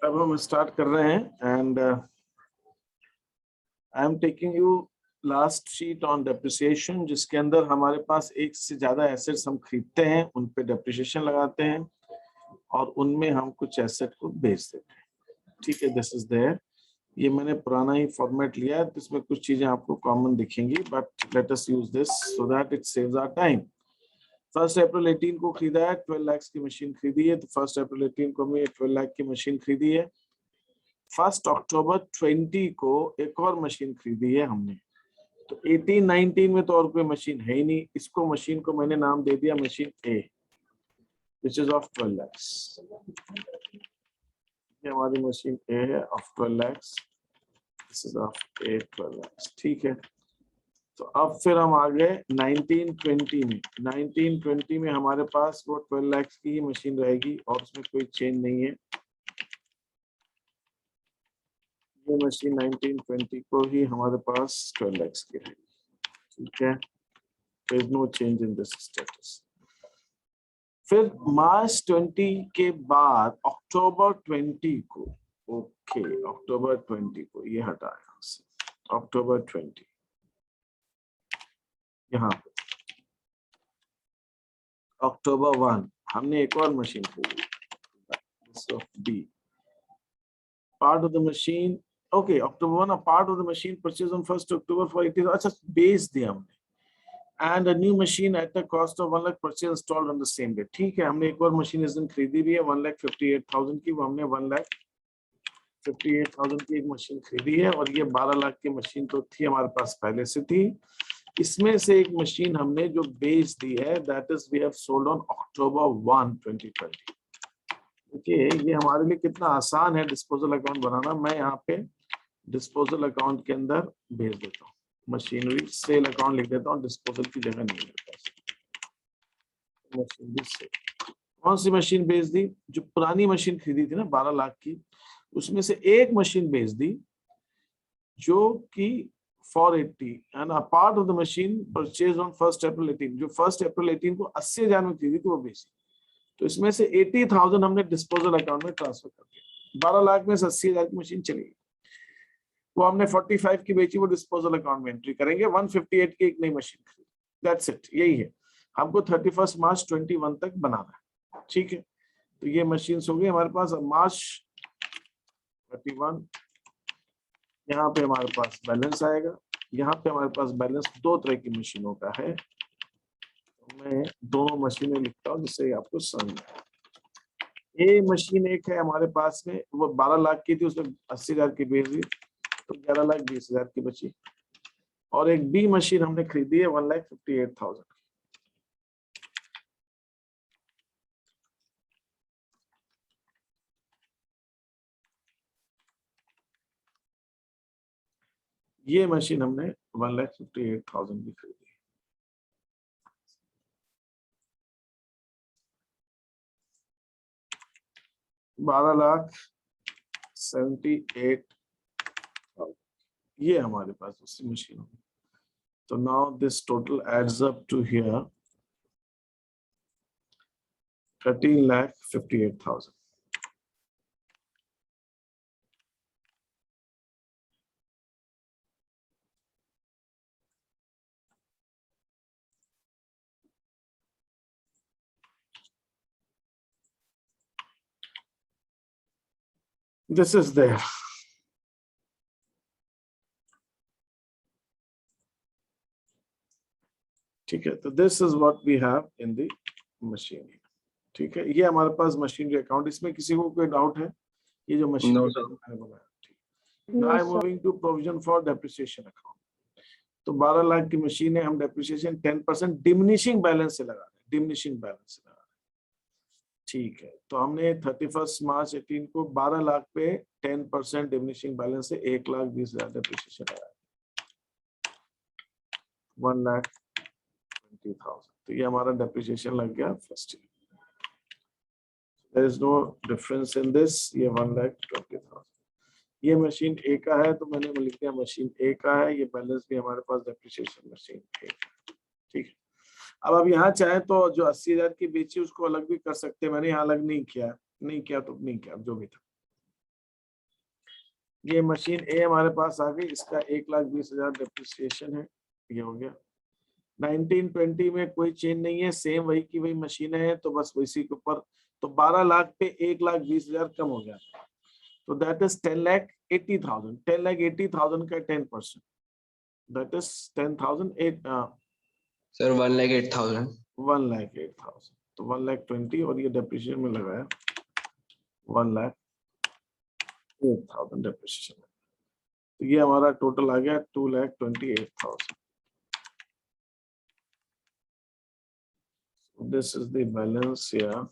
अब हम स्टार्ट कर रहे हैं and I am taking you last sheet on depreciation, जिसके अंदर हमारे पास एक से ज्यादा एसेट्स हम खरीदते हैं, उन पे डेप्रिसिएशन लगाते हैं और उनमें हम कुछ एसेट को बेच देते हैं। ठीक है, दिस इज देयर। ये मैंने पुराना ही फॉर्मेट लिया है, इसमें कुछ चीजें आपको कॉमन दिखेंगी, but let us use this so that it saves our time. 1 April 18 को खरीदा है, 12 लाख की मशीन खरीदी है, तो 1 अप्रैल 18 को हमने 12 लाख की मशीन खरीदी है। 1 अक्टूबर 20 को एक और मशीन खरीदी है हमने, तो 18-19 में तो और कोई मशीन है ही नहीं। इसको मशीन को मैंने नाम दे दिया machine A, which is of 12 lakh. ये हमारी मशीन ए है of 12 lakh, this is of a 12 lakh. ठीक है, तो अब फिर हम आ गए 1920 में। 1920 में हमारे पास वो 12 लाख की ही मशीन रहेगी और उसमें कोई चेंज नहीं है। ये मशीन 1920 को ही हमारे पास 12 लाख की रहेगी। ठीक है, there is no change in this status. फिर मार्च 20 के बाद अक्टूबर 20 को, ओके अक्टूबर 20 को ये हटा यहाँ से, अक्टूबर 20 यहाँ पे अक्टूबर 1 हमने एक और मशीन खरीदी, B part of the machine. Okay, October 1 part of the machine purchase on 1 October for 80। अच्छा, बेच दिया हमने। And a new machine at a cost of 1 lakh purchase installed on the same day। ठीक है, हमने एक और मशीन इस दिन खरीदी भी है 1,58,000 की, वो हमने 1,58,000 की एक मशीन खरीदी है, और ये 12 लाख की मशीन तो थी हमारे पास पहले से थी। इसमें से एक मशीन हमने जो बेच दी है, that is we have sold on October 1, 2020। देखिए ये हमारे लिए कितना आसान है डिस्पोजल अकाउंट बनाना। मैं यहाँ पे डिस्पोजल अकाउंट के अंदर भेज देता हूँ, मशीनरी सेल अकाउंट लिख देता हूँ, डिस्पोजल की जगह नहीं मेरे पास। मशीनरी सेल, कौन सी मशीन बेच दी? जो पुरानी मशीन खरीदी थी ना 12 लाख की, उसमें से एक मशीन बेच दी जो कि 480 and a part of the machine purchase on 1 April 18, जो 1 अप्रैल 18 को 80,000 में खरीदी थी वो बेची। तो इसमें से 80,000 हमने डिस्पोजल अकाउंट में ट्रांसफर कर दिया। 12 लाख में से 80,000 की मशीन चली गई, वो हमने 45 की बेची, वो डिस्पोजल अकाउंट में एंट्री करेंगे। 158 की एक नई मशीन खरीदी, दैट्स इट। यही है, हमको 31 मार्च 21 तक बनाना है। ठीक है, तो ये मशीन हो गई हमारे पास। मार्च 31 यहाँ पे हमारे पास बैलेंस आएगा। यहाँ पे हमारे पास बैलेंस दो तरह की मशीनों का है, तो मैं दोनों मशीनें लिखता हूँ जिससे आपको समझ में आए। ये मशीन एक है हमारे पास में, वो 12 लाख की थी, उसमें 80,000 की बेच दी, तो 11,20,000 की बची। और एक बी मशीन हमने खरीदी है 1,58,000। ये मशीन हमने 1,58,000 की खरीदी। 12,78,000 ये हमारे पास उसी मशीन होगी। तो now this total adds up to here 13,58,000। This is there। ठीक है, तो this is what we have in the machine. ठीक है, ये हमारे पास मशीनरी अकाउंट। इसमें किसी को कोई डाउट है? ये जो मशीन मैंने बनाया, ठीक। Now I am moving to provision for depreciation account. तो 12 लाख की मशीन है, हम डेप्रिसिएशन 10% डिमिनिशिंग बैलेंस से लगा रहे हैं, डिमिनिशिंग बैलेंस से लगा रहे हैं। ठीक है, तो हमने 31 मार्च 18 को 12 लाख पे 10% डिमिनिशिंग बैलेंस से 1,20,000 डेप्रिसिएशन लगाया, 1,20,000। तो ये हमारा डेप्रिसिएशन लग गया first year. There is no difference in this। ये 1,20,000। ये मशीन ए का है, तो मैंने लिख दिया मशीन ए का है। ये बैलेंस भी हमारे पास डेप्रिसिएशन मशीन ए का। ठीक है, अब यहाँ चाहे तो जो 80,000 की बेची उसको अलग भी कर सकते हैं। मैंने यहाँ अलग नहीं किया तो नहीं किया, जो भी था। ये मशीन ए हमारे पास आ गई, इसका 1,20,000 डेप्रिसिएशन है, ये हो गया। 1920 में कोई चेंज नहीं है, सेम वही की वही मशीन है, तो बस इसी के ऊपर, तो 12 लाख पे 1,20,000 कम हो गया, तो दैट इज 10,80,000। 10,80,000 का 10%, दैट इज 10,008 सर 1,08,000। 1,08,000, तो 1,20,000 और ये डेप्रिसिएशन में लगाया 1,08,000 डेप्रिसिएशन, तो ये हमारा टोटल आ गया 2,28,000। This is the balance here.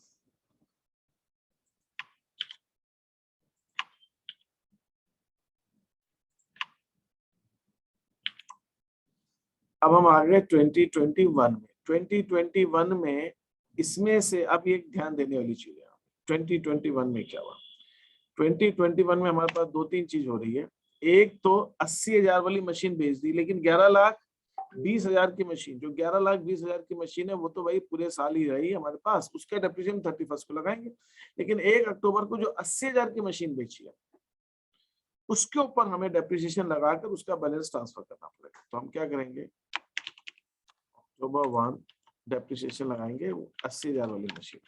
अब हम आ गए 2021 में। 2021 में इसमें से अब ये ध्यान देने वाली चीज है, 2021 में क्या हुआ। 2021 में हमारे पास दो तीन चीज हो रही है। एक तो 80,000 वाली मशीन बेच दी, लेकिन 11,20,000 की मशीन, जो 11,20,000 की मशीन है वो तो भाई पूरे साल ही रही हमारे पास, उसका डेप्रिसिएशन 31 को लगाएंगे। लेकिन 1 अक्टूबर को जो 80,000 की मशीन बेची है उसके ऊपर हमें डेप्रिसिएशन लगाकर उसका बैलेंस ट्रांसफर करना पड़ेगा। तो हम क्या करेंगे, अक्टूबर 1 डेप्रिसिएशन लगाएंगे 80,000 वाली मशीन।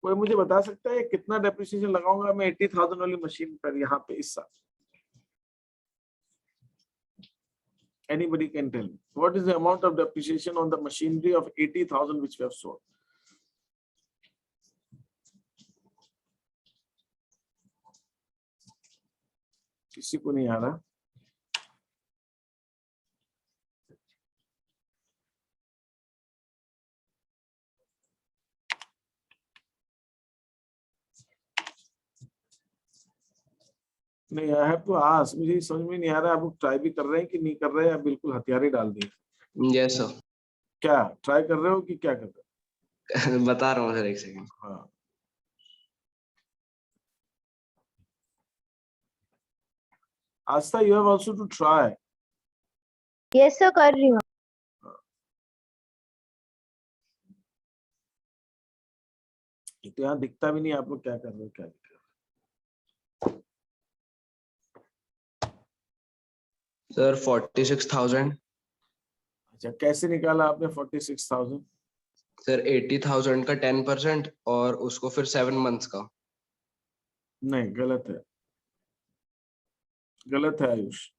कोई मुझे बता सकता है कितना डेप्रिसिएशन लगाऊंगा मैं 80,000 वाली मशीन पर यहाँ पे इस साल? Anybody can tell me what is the amount of depreciation on the machinery of 80,000 which we have sold? किसी को नहीं आ रहा? नहीं, आई हैव टू आस्क, मुझे समझ में नहीं आ रहा, आप ट्राई भी कर रहे हैं कि नहीं कर रहे हैं, बिल्कुल हथियार ही डाल दिए। Yes sir. क्या ट्राई कर रहे हो कि क्या कर रहे हो? बता रहा हूँ सर, एक सेकंड। हाँ, आस्था, you have also to try. Yes sir, कर रही हूँ। तो यहाँ दिखता भी नहीं आप लोग क्या कर रहे हो, क्या दिख रहा है? सर 46,000। अच्छा, कैसे निकाला आपने 46,000? सर 80,000 का 10% और उसको फिर 7 मंथ्स का। नहीं, गलत है, गलत है आयुष।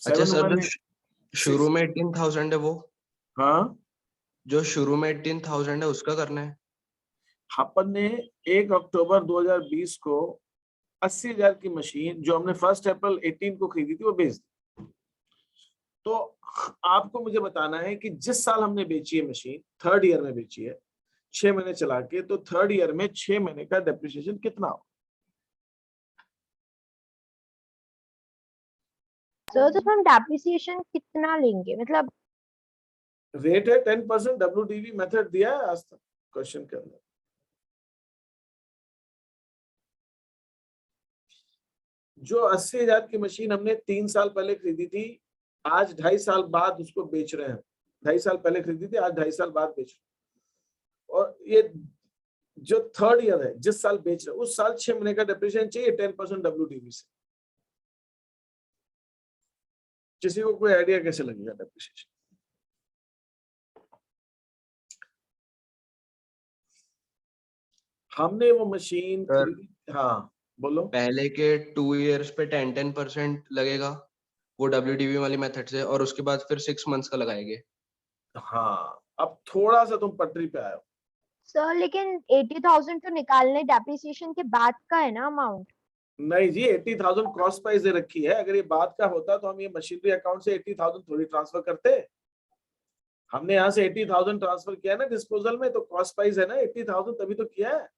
अच्छा सर, जो शुरू में 18,000 है वो, हाँ, जो शुरू में 18,000 है उसका करना है। अपन ने 1 अक्टूबर 2020 को 80,000 की मशीन जो हमने 1 अप्रैल 18 को खरीदी थी वो बेच दी। तो आपको मुझे बताना है कि जिस साल हमने बेची है मशीन, 3rd ईयर में बेची है, 6 महीने चला के, तो 3rd ईयर में 6 महीने का डेप्रिसिएशन कितना हो? सर तो हम डेप्रिसिएशन कितना लेंगे, मतलब रेट है 10%, WDV मेथड दिया है आज तक क्वेश्चन के अंदर। जो 80,000 की मशीन हमने 3 साल पहले खरीदी थी, आज 2.5 साल बाद उसको बेच रहे हैं। 2.5 साल पहले खरीदी थी, आज 2.5 साल बाद बेच रहे हैं। और ये जो 3rd ईयर है, जिस साल बेच रहे हैं उस साल 6 महीने का डेप्रिसिएशन चाहिए 10% WDV से। किसी को कोई आइडिया कैसे लगेगा डेप्रिसिएशन? हमने वो मशीन खरीदी, हाँ बोलो। पहले के 2 इयर्स पे 10% लगेगा वो WDV वाली मेथड से, और उसके बाद फिर 6 मंथ्स का लगाएंगे। हाँ, अब थोड़ा सा तुम पटरी पे आए हो सर, लेकिन 80,000 तो निकालने डेप्रिसिएशन के बाद का है ना अमाउंट। नहीं जी, 80,000 कॉस्ट प्राइस दे रखी है। अगर ये बात का होता तो हम ये मशीनरी अकाउंट से 80,000 थोड़ी ट्रांसफर करते। हमने यहाँ से 80,000 ट्रांसफर किया ना डिस्पोजल में, तो कॉस्ट प्राइस है ना 80,000, तभी तो किया है।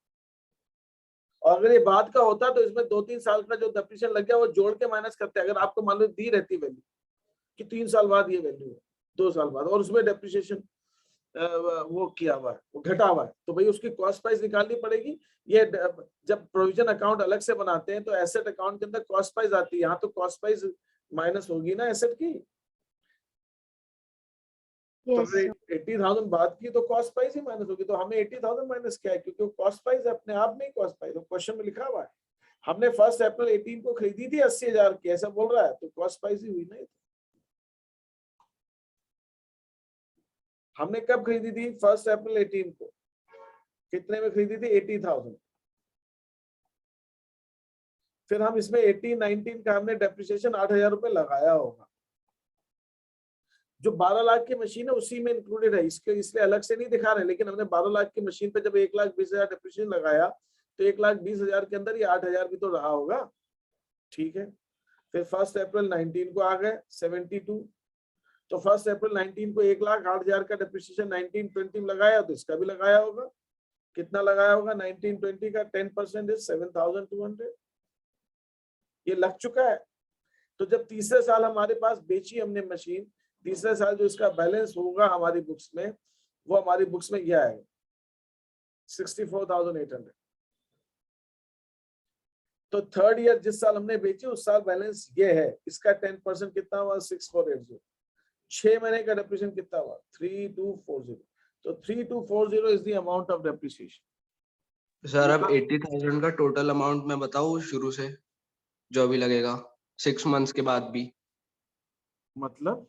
और अगर ये बात का होता तो इसमें 2-3 साल का जो डेप्रिसिएशन लग गया वो जोड़ के माइनस करते। अगर आपको मान लो दी रहती वैल्यू कि 3 साल बाद ये वैल्यू है, 2 साल बाद, और उसमें डेप्रिसिएशन वो किया हुआ है, वो घटा हुआ है, तो भाई उसकी कॉस्ट प्राइस निकालनी पड़ेगी। ये जब प्रोविजन अकाउंट अलग से बनाते हैं तो एसेट अकाउंट के अंदर कॉस्ट प्राइस आती है, यहाँ तो कॉस्ट प्राइस माइनस होगी ना एसेट की। तो Yes, अगर sir. 80,000 बात की तो कॉस्ट प्राइस ही माइनस होगी, तो हमें 80,000 माइनस क्या है, क्योंकि वो कॉस्ट प्राइस अपने आप में ही कॉस्ट प्राइस, तो क्वेश्चन में लिखा हुआ है हमने 1 अप्रैल 18 को खरीदी थी 80,000 की, ऐसा बोल रहा है, तो कॉस्ट प्राइस ही हुई ना। हमने कब खरीदी थी 1 अप्रैल 18 को, कितने में खरीदी थी 80,000। फिर हम इसमें 18 19 का हमने डेप्रिसिएशन 8,000 रुपए लगाया होगा, जो 12 लाख की मशीन है उसी में इंक्लूडेड है, इसके इसलिए अलग से नहीं दिखा रहे, लेकिन हमने 12 लाख की मशीन पे जब 1,20,000 डेप्रिसिएशन लगाया तो 1,20,000 के अंदर ये 8,000 भी तो रहा होगा, ठीक है। फिर 1 अप्रैल 19 को आ गए 72, तो 1 अप्रैल 19 को 1,08,000 का डेप्रिसिएशन 19-20 में लगाया, तो इसका भी लगाया होगा, कितना लगाया होगा 19-20 का 10% इज 7,200, ये लग चुका है। तो जब तीसरे साल हमारे पास बेची हमने मशीन, तीसरे साल जो इसका बैलेंस होगा हमारी बुक्स में, वो हमारी बुक्स में यह आएगा 64,800। तो थर्ड ईयर जिस साल हमने बेची उस साल बैलेंस ये है, इसका 10% कितना हुआ 6,480। 6 महीने का डेप्रिसिएशन कितना हुआ 3,240। तो 3,240 is the amount of depreciation. Sir अब 80,000 का टोटल अमाउंट मैं बताऊं शुरू से, जो अभी लगेगा 6 मंथ्स के बाद भी, मतलब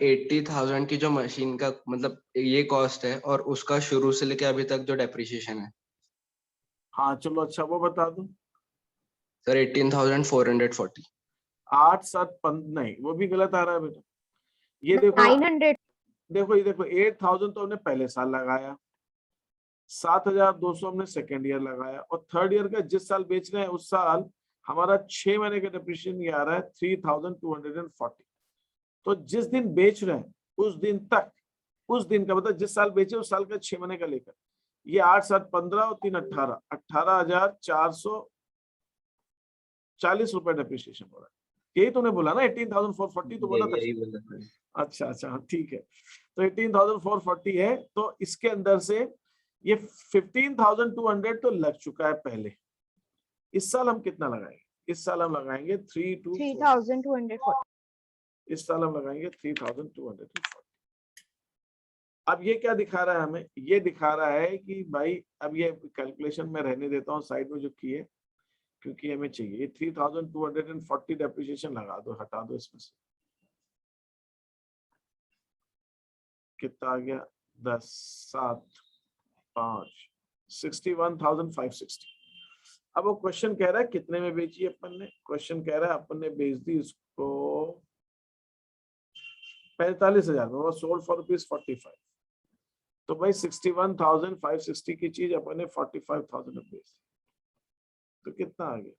80,000 की जो मशीन का मतलब ये कॉस्ट है और उसका शुरू से लेके अभी तक जो डेप्रिसिएशन है हाँ चलो अच्छा वो बता दो। सर 18,440। 8 7 नहीं वो भी गलत आ रहा है बेटा, ये देखो 900. देखो ये देखो 8,000 तो हमने पहले साल लगाया, 7,200 हमने सेकेंड ईयर लगाया, और थर्ड ईयर का जिस साल बेच रहे हैं उस साल हमारा 6 महीने का डेप्रिसिएशन ये आ रहा है 3,240। तो जिस दिन बेच रहे हैं उस दिन तक, उस दिन का मतलब जिस साल बेचे उस साल का 6 महीने का लेकर, ये 8 7 15 और 3 18, 18,440 रुपए डेप्रिसिएशन हो रहा है। यही तूने बोला ना 18,440 तो बोला था। यही बोला सर। अच्छा ठीक है, तो 18,440 है, तो इसके अंदर से ये 15,200 तो लग चुका है पहले। इस साल हम कितना लगाएंगे, इस साल हम लगाएंगे 3,240. इस साल हम लगाएंगे 3,240। अब ये क्या दिखा रहा है हमें, ये दिखा रहा है कि भाई अब ये कैलकुलेशन में रहने देता हूँ साइड में जो की है, क्योंकि हमें चाहिए 3,240 डेप्रिसिएशन लगा दो, हटा दो इसमें से, कितना आ गया 10 7 5 61,560। अब वो क्वेश्चन कह रहा है कितने में बेची अपन ने, क्वेश्चन कह रहा है अपन ने बेच दी इसको 45,000 में, वो सोल्ड फॉर ₹45। तो भाई 61,560 की चीज अपन ने 45,000 में बेच दी, तो कितना आ गया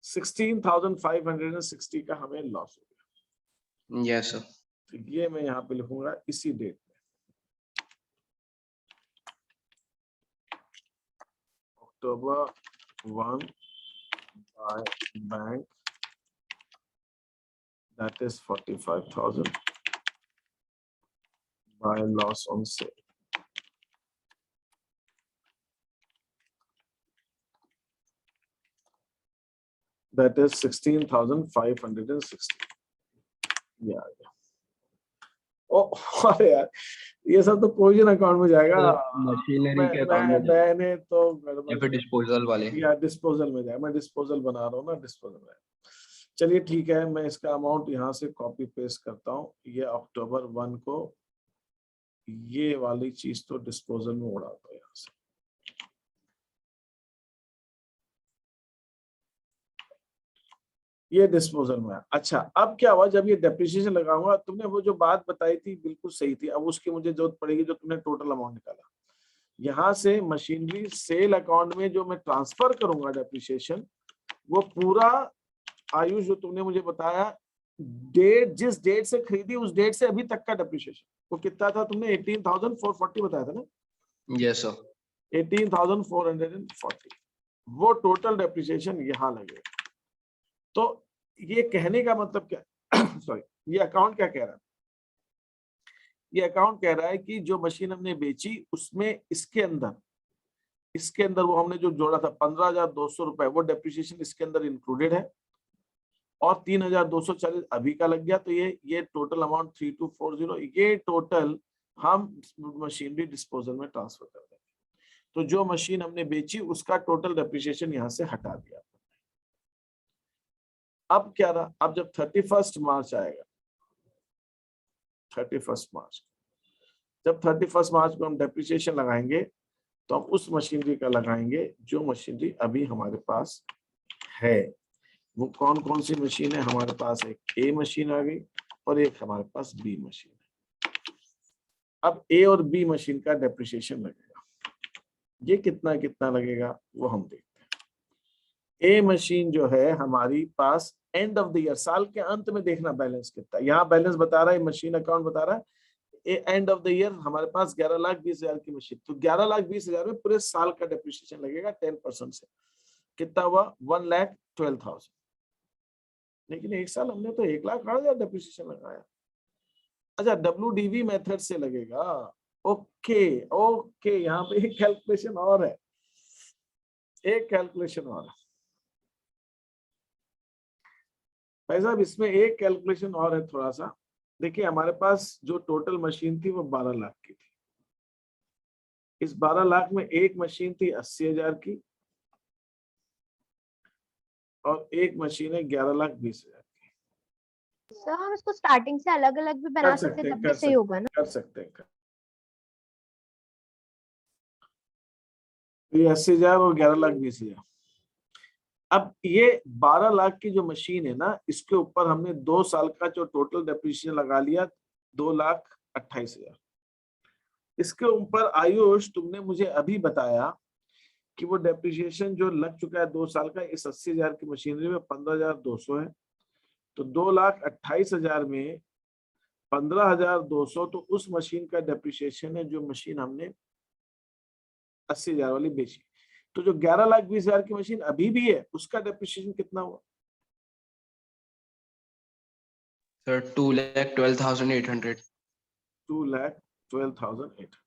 16,560 का हमें लॉस हो गया। Yes sir. तो ये मैं यहाँ पे लिखूंगा इसी डेट में, October 1 by bank, that is 45,000 by loss on sale. That is 16,560. ये आ गया। ओ अरे यार ये सब तो प्रोविजन अकाउंट में जाएगा, मशीनरी के अकाउंट में मैंने तो या फिर डिस्पोजल वाले, या डिस्पोजल में जाए, मैं डिस्पोजल बना रहा हूँ ना, डिस्पोजल में। चलिए ठीक है, मैं इसका अमाउंट यहाँ से कॉपी पेस्ट करता हूँ, ये October 1 को ये वाली चीज तो डिस्पोजल में उड़ाता हूँ यहाँ से। ये डिस्पोजल में है। अच्छा अब क्या हुआ, जब ये डेप्रिसिएशन लगाऊंगा, तुमने वो जो बात बताई थी बिल्कुल सही थी, अब उसकी मुझे जरूरत पड़ेगी जो तुमने टोटल अमाउंट निकाला, यहाँ से मशीनरी सेल अकाउंट में जो मैं ट्रांसफर करूंगा डेप्रिसिएशन, वो पूरा आयुष जो तुमने मुझे बताया डेट, जिस डेट से खरीदी उस डेट से अभी तक का डेप्रिसिएशन वो कितना था, तुमने 18,440 बताया था ना। यस सर 18,440 वो टोटल डेप्रिसिएशन यहाँ लगेगा। तो ये कहने का मतलब क्या सॉरी, ये अकाउंट क्या कह रहा है, ये अकाउंट कह रहा है कि जो मशीन हमने बेची उसमें इसके अंदर वो हमने जो जोड़ा था 15,200 रुपए, वो डेप्रिसिएशन इसके अंदर इंक्लूडेड है, और 3240 अभी का लग गया, तो ये टोटल अमाउंट 3240, ये टोटल हम मशीनरी डिस्पोजल में ट्रांसफर कर देंगे। तो जो मशीन हमने बेची उसका टोटल डेप्रिसिएशन यहां से हटा दिया। अब क्या रहा, अब जब 31 मार्च आएगा, 31 मार्च, जब 31 मार्च को हम डेप्रिसिएशन लगाएंगे तो हम उस मशीनरी का लगाएंगे जो मशीनरी अभी हमारे पास है। वो कौन कौन सी मशीन है हमारे पास? एक ए मशीन आ गई और एक हमारे पास बी मशीन है। अब ए और बी मशीन का डेप्रिसिएशन लगेगा, ये कितना कितना लगेगा वो हम देखते हैं। ए मशीन जो है हमारी पास एंड ऑफ द ईयर, साल के अंत में देखना बैलेंस कितना है। यहाँ बैलेंस बता रहा है, मशीन अकाउंट बता रहा है एंड ऑफ द ईयर हमारे पास 11,20,000 की मशीन, तो 11,20,000 में पूरे साल का डेप्रिसिएशन लगेगा 10% से। कितना हुआ? 1,12,000। लेकिन एक साल हमने तो 1,08,000 डेप्रिसिएशन लगाया। अच्छा, WDV मेथड से लगेगा। ओके ओके, यहाँ पे एक कैलकुलेशन और है, एक कैलकुलेशन और है भाई साहब, इसमें एक कैलकुलेशन और है थोड़ा सा। देखिए हमारे पास जो टोटल मशीन थी वो 12 लाख की थी। इस 12 लाख में एक मशीन थी 80,000 की और एक मशीन है 11,20,000 की। सर हम इसको स्टार्टिंग से अलग अलग भी बना सकते हैं, तब भी सही होगा ना? कर सकते हैं। ये 80,000 और 11,20,000। अब ये 12 लाख की जो मशीन है ना, इसके ऊपर हमने 2 साल का जो टोटल डेप्रिसिएशन लगा लिया 2,28,000। इसके ऊपर आयुष तुमने मुझे अभी बताया कि वो डेप्रिसिएशन जो लग चुका है 2 साल का इस 80,000 की मशीनरी में 15,200 है। तो 2,28,000 में 15,200 तो उस मशीन का डेप्रिसिएशन है जो मशीन हमने 80,000 वाली बेची। तो जो 11,20,000 की मशीन अभी भी है उसका डेप्रिसिएशन कितना हुआ? सर 2,12,800। 2,12,800।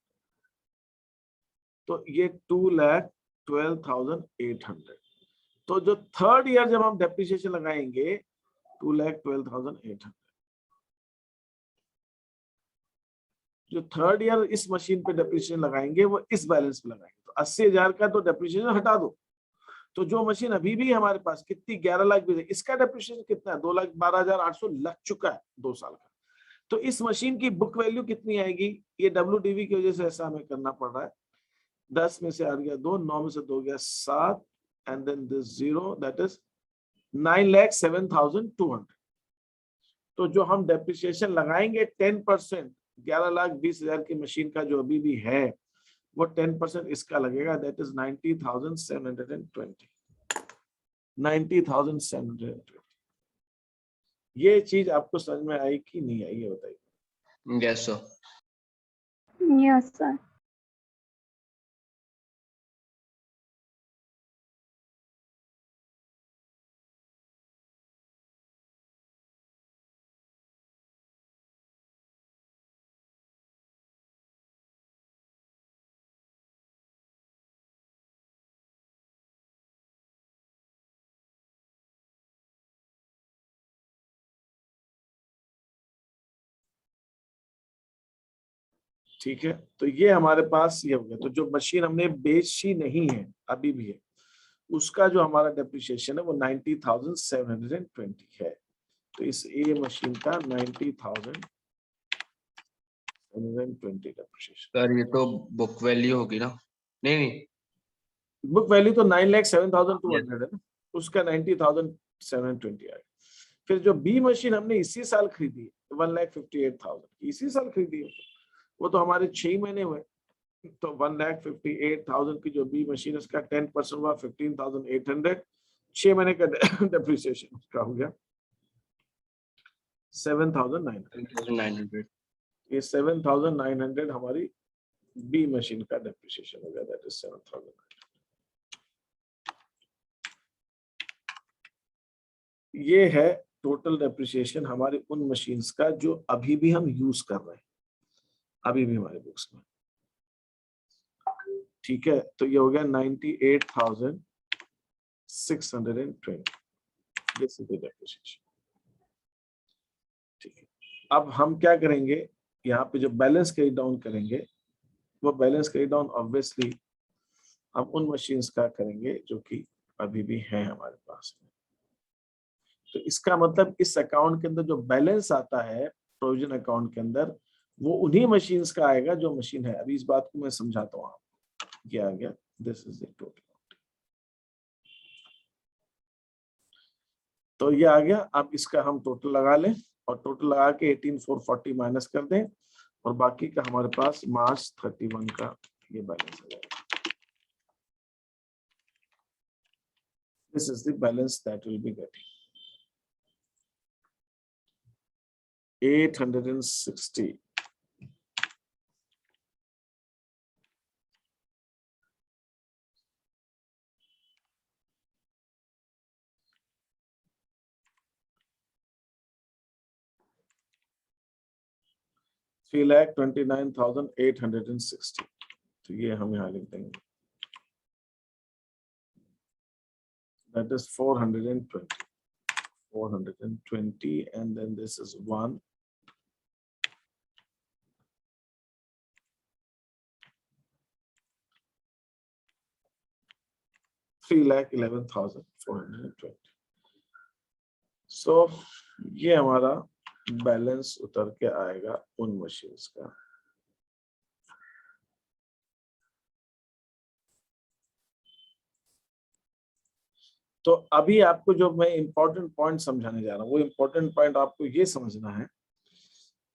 तो ये 2,12,800। तो जो थर्ड ईयर जब हम डेप्रिसिएशन लगाएंगे 2,12,800, जो थर्ड ईयर इस मशीन पे डेप्रिसिएशन लगाएंगे वो इस बैलेंस पे लगाएंगे। तो 80,000 का तो डेप्रिसिएशन हटा दो, तो जो मशीन अभी भी हमारे पास कितनी 11,20,000, इसका डेप्रिसिएशन कितना है? 2,12,800 लग चुका है 2 साल का। तो इस मशीन की बुक वैल्यू कितनी आएगी? ये WDV की वजह से ऐसा हमें करना पड़ रहा है। 10 में से आ गया 2, 9 में से 2 गया 7 and then this 0, that is 9,07,200। तो जो हम डेप्रिसिएशन लगाएंगे 10%, 11,20,000 की मशीन का जो अभी भी है वो 10% इसका लगेगा, दैट इज 90,720। 90,720। ये चीज आपको समझ में आई कि नहीं आई, ये बताइए। Yes sir. Yes sir. ठीक है, तो ये हमारे पास ये हो गया। तो जो मशीन हमने बेची नहीं है अभी भी है उसका जो हमारा डेप्रिसिएशन है वो 90,720 है। तो इस ए मशीन का 90,720 डेप्रिसिएशन। सर ये तो बुक वैल्यू होगी ना? नहीं नहीं, बुक वैल्यू तो 9,07,200 है ना, उसका 90,720 आएगा। फिर जो बी मशीन हमने इसी साल खरीदी 1,58,000 इसी साल खरीदी है, वो तो हमारे 6 महीने हुए। तो 1,58,000 की जो बी मशीन है उसका 10% हुआ 15,800। 6 महीने का डेप्रिसिएशन उसका हो गया 7,900। 900। ये 7,900 हमारी बी मशीन का डेप्रिसिएशन हो गया, दैट इज 7,900। ये है टोटल डेप्रिसिएशन हमारे उन मशीन्स का जो अभी भी हम यूज कर रहे हैं, अभी भी हमारे बुक्स में। ठीक है, तो ये हो गया 98,620। This is the depreciation. ठीक है, अब हम क्या करेंगे, यहाँ पे जो बैलेंस कैरी डाउन करेंगे वो बैलेंस कैरी डाउन ऑब्वियसली हम उन मशीन्स का करेंगे जो कि अभी भी हैं हमारे पास में। तो इसका मतलब इस अकाउंट के अंदर जो बैलेंस आता है प्रोविजन अकाउंट के अंदर, वो उन्हीं मशीन्स का आएगा जो मशीन है। अभी इस बात को मैं समझाता हूँ आपको। ये आ गया, दिस इज द टोटल। तो ये आ गया। अब इसका हम टोटल लगा लें और टोटल लगा के 18,440 माइनस कर दें और बाकी का हमारे पास मार्च 31 का ये बैलेंस आ जाएगा। This is the balance that will be getting 860. $3,29,860. तो ये हम यहाँ लिख देंगे, that is 420, and then this is 1. $3,11,420. So ये हमारा बैलेंस उतर के आएगा उन मशीन्स का। तो अभी आपको जो मैं इंपॉर्टेंट पॉइंट समझाने जा रहा हूँ, वो इंपॉर्टेंट पॉइंट आपको ये समझना है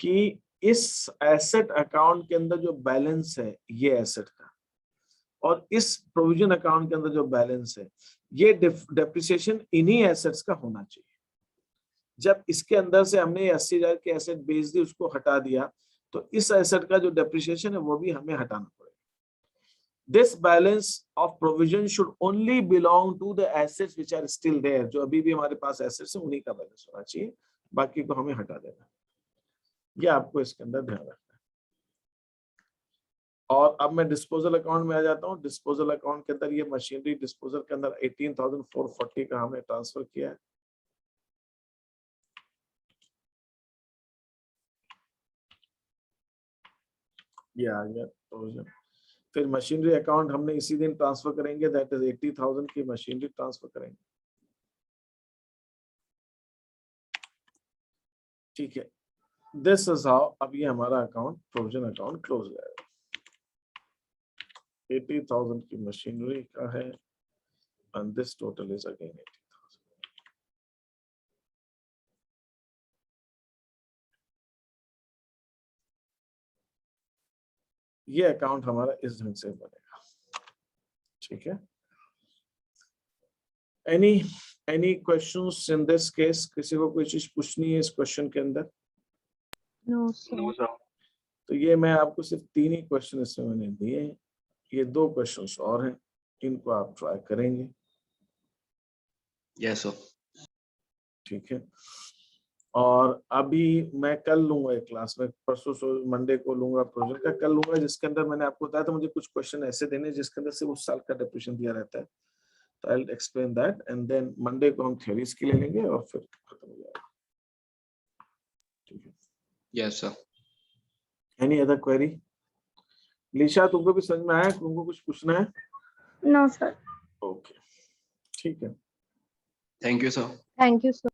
कि इस एसेट अकाउंट के अंदर जो बैलेंस है ये एसेट का, और इस प्रोविजन अकाउंट के अंदर जो बैलेंस है ये डेप्रिसिएशन इन्हीं एसेट्स का होना चाहिए। जब इसके अंदर से हमने 80,000 के एसेट बेच दी, उसको हटा दिया, तो इस एसेट का जो डेप्रिसिएशन है वो भी हमें हटाना पड़ेगा। This balance of provision should only belong to the assets which are still there. जो अभी भी हमारे पास assets है उन्हीं का बैलेंस होना चाहिए, बाकी को हमें हटा देना। ये आपको इसके अंदर ध्यान रखना है। और अब मैं डिस्पोजल अकाउंट में आ जाता हूँ। डिस्पोजल अकाउंट के अंदर ये मशीनरी डिस्पोजल के अंदर 18,440 का हमने ट्रांसफर किया है। ये आ गया प्रोविजन। फिर मशीनरी अकाउंट हमने इसी दिन ट्रांसफर करेंगे, दैट इज 80,000 की मशीनरी ट्रांसफर करेंगे। ठीक है, दिस इज हाउ अब ये हमारा अकाउंट प्रोविजन अकाउंट क्लोज हो जाएगा। 80,000 की मशीनरी का है and this total is again 80,000। ये अकाउंट हमारा इस ढंग से बनेगा। ठीक है, any questions in this case? किसी को कोई चीज पूछनी है इस क्वेश्चन के अंदर? No sir. तो ये मैं आपको सिर्फ 3 ही क्वेश्चन इसमें मैंने दिए हैं। ये 2 क्वेश्चंस और हैं, इनको आप ट्राई करेंगे। Yes sir. ठीक है, और अभी मैं कल लूंगा एक क्लास में, परसों मंडे को लूंगा प्रोजेक्ट का, कल लूंगा, जिसके अंदर मैंने आपको बताया था मुझे कुछ क्वेश्चन ऐसे देने जिसके अंदर सिर्फ उस साल का डेप्रिसिएशन दिया रहता है। तो I will explain that and then Monday को हम थ्योरीज की ले लेंगे और फिर खत्म हो जाएगा। ठीक है, yes sir. Any other query? Lisha, तुमको भी समझ में आया? तुमको कुछ पूछना है? No, sir. ओके, ठीक है। Thank you sir. Thank you sir.